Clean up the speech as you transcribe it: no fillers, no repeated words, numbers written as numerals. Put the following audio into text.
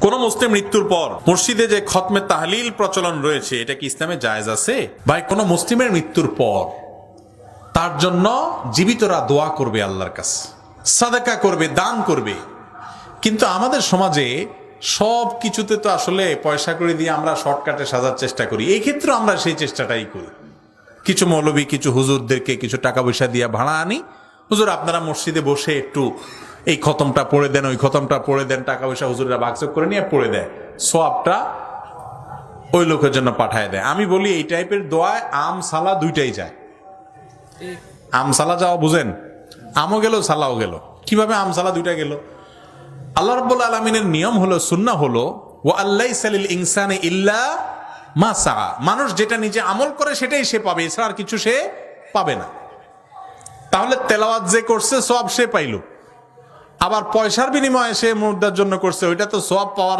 কোন মুসলিম মৃত্যুর পর মসজিদে যে খতমে তাহলিল প্রচলন রয়েছে, এটা কি ইসলামে জায়েজ আছে? ভাই, কোন মুসলিমের মৃত্যুর পর তার জন্য জীবিতরা দোয়া করবে, আল্লাহর কাছে সাদাকা করবে, দান করবে। কিন্তু আমাদের সমাজে সব কিছুতে তো আসলে পয়সা করে দিয়ে আমরা শর্টকাটে সাজার চেষ্টা করি। এই ক্ষেত্রে আমরা সেই চেষ্টাটাই করি। কিছু মৌলবী, কিছু হুজুরদেরকে কিছু টাকা পয়সা দিয়ে ভাড়া আনি, হুজুর আপনারা মসজিদে বসে একটু এই খতমটা পড়ে দেন, ওই খতমটা পড়ে দেন, টাকা পয়সা হুজুররা বাক্সক করে নিয়ে পড়ে দেয়, সওয়াবটা ওই লোকের জন্য পাঠায় দেয়। আমি বলি এই টাইপের দোয়ায় আম সালা দুইটাই যায়। আম সালা যাওয়া বুঝেন, আমও গেল সালাও গেল। কিভাবে আম সালা দুইটা গেল? আল্লাহ রাব্বুল আলামিনের নিয়ম হলো, সুন্নাহ হলো, ওয়া আল্লাইসা লিল ইনসানি ইল্লা মা সাআ। মানুষ যেটা নিজে আমল করে সেটাই সে পাবে, এছাড়া আর কিছু সে পাবে না। তাহলে তেলাওয়াত যে করছে সওয়াব সে পাইল, আবার পয়সার বিনিময়ে সে মুর্দার জন্য করছে, ওইটা তো সওয়াব পাওয়ার